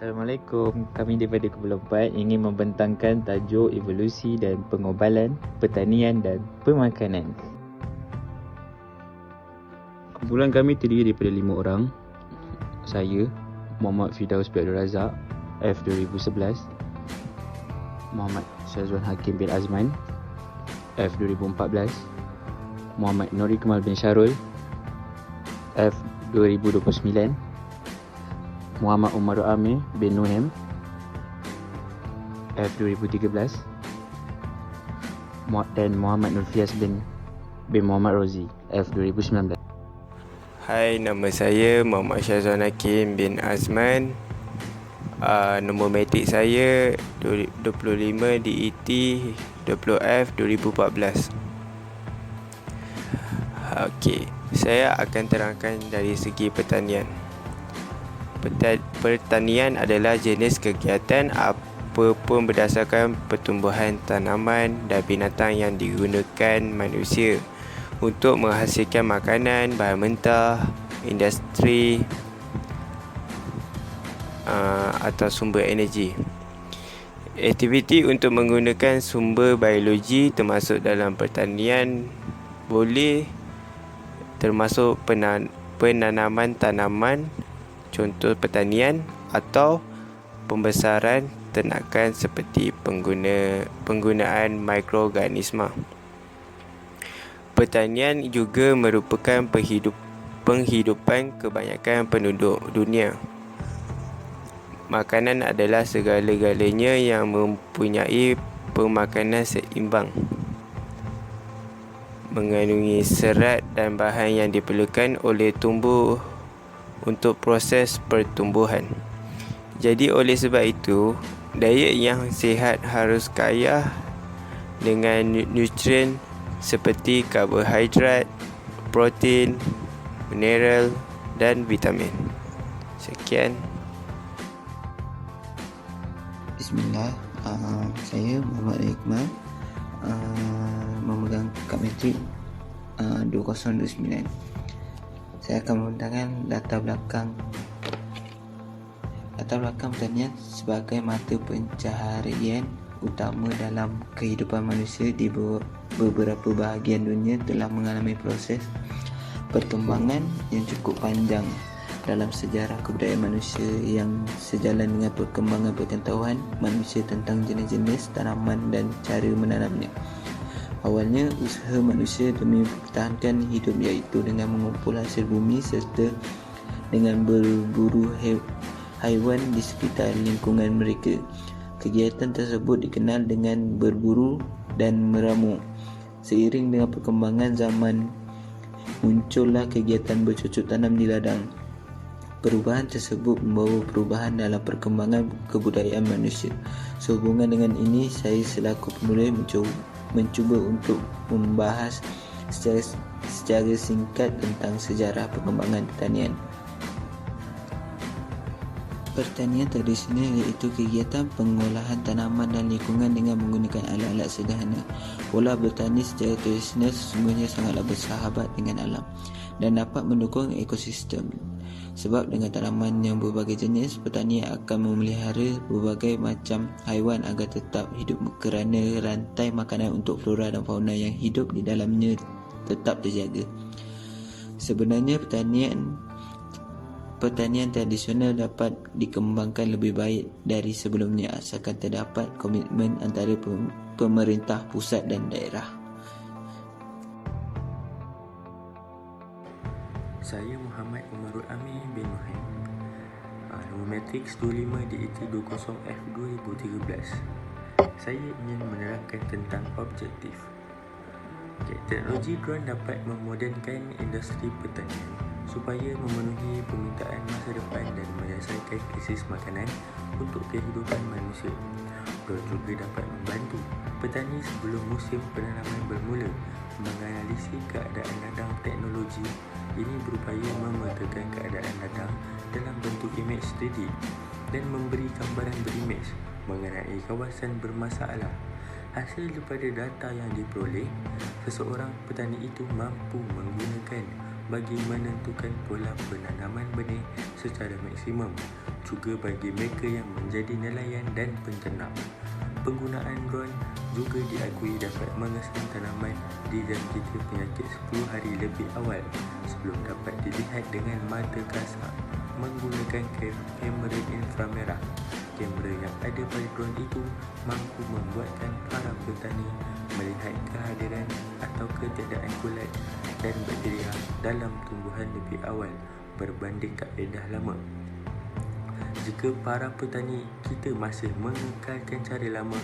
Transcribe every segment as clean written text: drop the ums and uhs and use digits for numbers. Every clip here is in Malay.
Assalamualaikum, kami daripada Kepulauan Empat ingin membentangkan tajuk evolusi dan pengobalan, pertanian dan pemakanan. Kumpulan kami terdiri daripada 5 orang. Saya, Muhammad Firdaus bin Abdul Razak, F 2011. Muhammad Syazwan Hakim bin Azman, F 2014. Muhammad Nuri Kemal bin Syarul, F 2029. Muhammad Umar Amir bin Nuhem, F 2013. Dan Muhammad Nurfias bin Muhammad Rozi, F 2019. Hai, nama saya Muhammad Syazwan Hakim bin Azman. Nombor matrik saya 25 DET 20F 2014. Okey, saya akan terangkan dari segi pertanian. Pertanian adalah jenis kegiatan apapun berdasarkan pertumbuhan tanaman dan binatang yang digunakan manusia untuk menghasilkan makanan, bahan mentah, industri atau sumber energi. Aktiviti untuk menggunakan sumber biologi termasuk dalam pertanian boleh termasuk penanaman tanaman, contoh pertanian, atau pembesaran ternakan seperti penggunaan mikroorganisma. Pertanian juga merupakan penghidupan kebanyakan penduduk dunia. Makanan adalah segala-galanya yang mempunyai pemakanan seimbang, mengandungi serat dan bahan yang diperlukan oleh tumbuh untuk proses pertumbuhan. Jadi oleh sebab itu, diet yang sihat harus kaya dengan nutrien seperti karbohidrat, protein, mineral dan vitamin. Sekian. Bismillah, saya Muhammad Iqmal, memegang kad matrik 2029. Saya akan membentangkan latar belakang pertanian sebagai mata pencaharian utama dalam kehidupan manusia di beberapa bahagian dunia telah mengalami proses perkembangan yang cukup panjang dalam sejarah kebudayaan manusia yang sejalan dengan perkembangan pengetahuan manusia tentang jenis-jenis tanaman dan cara menanamnya. Awalnya, usaha manusia demi mempertahankan hidup iaitu dengan mengumpul hasil bumi serta dengan berburu haiwan di sekitar lingkungan mereka. Kegiatan tersebut dikenal dengan berburu dan meramu. Seiring dengan perkembangan zaman, muncullah kegiatan bercocok tanam di ladang. Perubahan tersebut membawa perubahan dalam perkembangan kebudayaan manusia. Sehubungan dengan ini, saya selaku penulis mencuba untuk membahas secara singkat tentang sejarah perkembangan pertanian. Pertanian tradisional iaitu kegiatan pengolahan tanaman dan lingkungan dengan menggunakan alat-alat sederhana. Pola bertani secara tradisional sesungguhnya sangatlah bersahabat dengan alam dan dapat mendukung ekosistem. Sebab dengan tanaman yang berbagai jenis, petani akan memelihara berbagai macam haiwan agar tetap hidup kerana rantai makanan untuk flora dan fauna yang hidup di dalamnya tetap terjaga. Sebenarnya pertanian tradisional dapat dikembangkan lebih baik dari sebelumnya asalkan terdapat komitmen antara pemerintah pusat dan daerah. Saya Muhammad Umar Amir bin Nuhem, nombor matrik 25 DET 20F 2013. Saya ingin menerangkan tentang objektif. Teknologi drone dapat memodernkan industri pertanian supaya memenuhi permintaan masa depan dan menyelesaikan krisis makanan untuk kehidupan manusia. Drone juga dapat membantu petani sebelum musim penanaman bermula menganalisis keadaan ladang. Teknologi ini berupaya memetakan keadaan ladang dalam bentuk imej 3D dan memberi gambaran berimej mengenai kawasan bermasalah. Hasil daripada data yang diperoleh, seseorang petani itu mampu menggunakan bagi menentukan pola penanaman benih secara maksimum, juga bagi mereka yang menjadi nelayan dan penternak. Penggunaan drone juga diakui dapat mengesan tanaman dijangkiti penyakit 10 hari lebih awal sebelum dapat dilihat dengan mata kasar menggunakan kamera inframerah. Kamera yang ada pada drone itu mampu membuatkan para petani melihat kehadiran atau ketiadaan kulat dan bakteria dalam tumbuhan lebih awal berbanding kaedah lama. Jika para petani kita masih mengekalkan cara lama,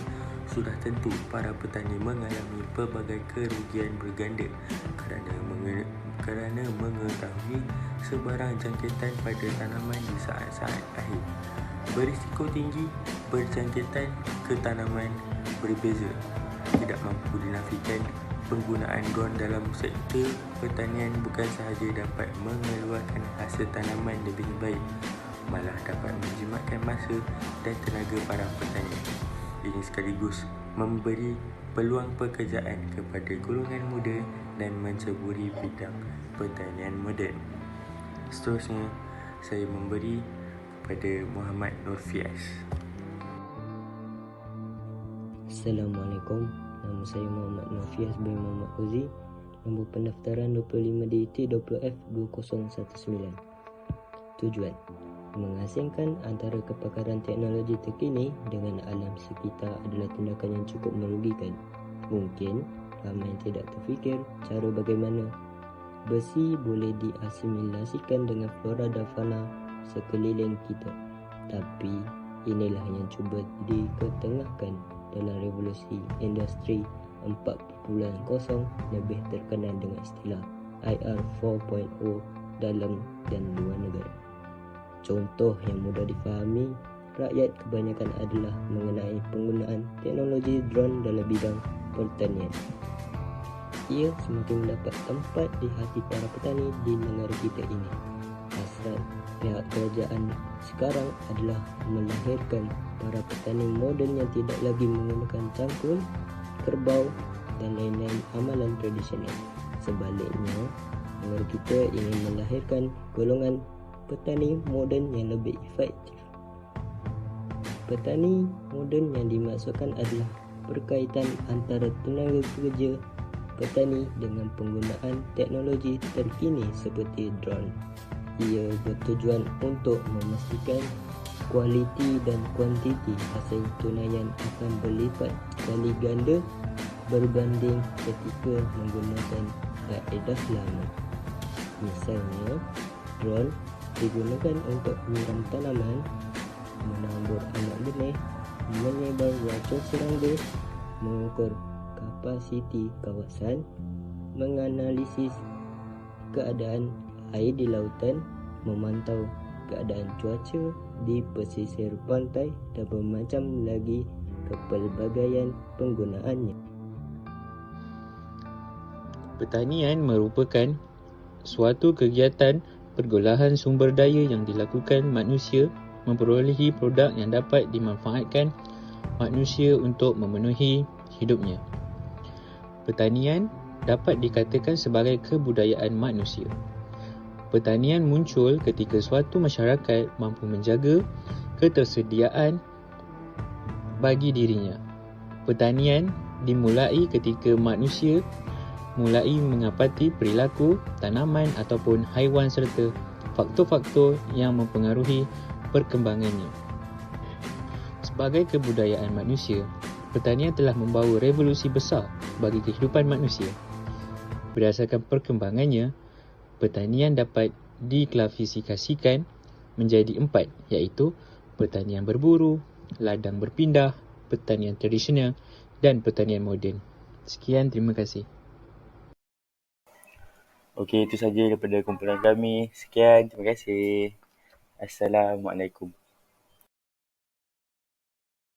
sudah tentu para petani mengalami pelbagai kerugian berganda kerana mengetahui sebarang jangkitan pada tanaman di saat-saat akhir. Berisiko tinggi berjangkitan ke tanaman berbeza. Tidak mampu dinafikan, penggunaan drone dalam sektor pertanian bukan sahaja dapat mengeluarkan hasil tanaman lebih baik, malah dapat menjimatkan masa dan tenaga para petani. Ini sekaligus memberi peluang pekerjaan kepada golongan muda dan menceburi bidang pertanian moden. Seterusnya, saya memberi kepada Muhammad Nurfiaz. Assalamualaikum. Nama saya Muhammad Nurfiaz bin Muhammad Fauzi. Nombor pendaftaran 25DT20F2019. Tujuan: mengasingkan antara kepakaran teknologi terkini dengan alam sekitar adalah tindakan yang cukup merugikan. Mungkin ramai yang tidak terfikir cara bagaimana besi boleh diasimilasikan dengan flora dan fauna sekeliling kita. Tapi inilah yang cuba diketengahkan dalam revolusi industri 4.0, lebih terkenal dengan istilah IR 4.0 dalam dan luar negara. Contoh yang mudah difahami rakyat kebanyakan adalah mengenai penggunaan teknologi drone dalam bidang pertanian. Ia semakin mendapat tempat di hati para petani di negara kita ini. Hasrat pihak kerajaan sekarang adalah melahirkan para petani moden yang tidak lagi menggunakan cangkul, kerbau dan lain-lain amalan tradisional. Sebaliknya, negara kita ingin melahirkan golongan petani moden yang lebih efektif. Petani moden yang dimaksudkan adalah berkaitan antara tenaga kerja petani dengan penggunaan teknologi terkini seperti drone. Ia bertujuan untuk memastikan kualiti dan kuantiti hasil tunaian akan berlipat kali ganda berbanding ketika menggunakan kaedah lama. Misalnya, drone digunakan untuk menyiram tanaman, menabur anak benih, menyebar racun serangga, mengukur kapasiti kawasan, menganalisis keadaan air di lautan, memantau keadaan cuaca di pesisir pantai dan bermacam lagi kepelbagaian penggunaannya. Pertanian merupakan suatu kegiatan pergolahan sumber daya yang dilakukan manusia memperolehi produk yang dapat dimanfaatkan manusia untuk memenuhi hidupnya. Pertanian dapat dikatakan sebagai kebudayaan manusia. Pertanian muncul ketika suatu masyarakat mampu menjaga ketersediaan bagi dirinya. Pertanian dimulai ketika manusia mulai mengapati perilaku tanaman ataupun haiwan serta faktor-faktor yang mempengaruhi perkembangannya. Sebagai kebudayaan manusia, pertanian telah membawa revolusi besar bagi kehidupan manusia. Berdasarkan perkembangannya, pertanian dapat diklasifikasikan menjadi 4, iaitu pertanian berburu, ladang berpindah, pertanian tradisional dan pertanian moden. Sekian, terima kasih. Okey, itu saja daripada kumpulan kami. Sekian, terima kasih. Assalamualaikum.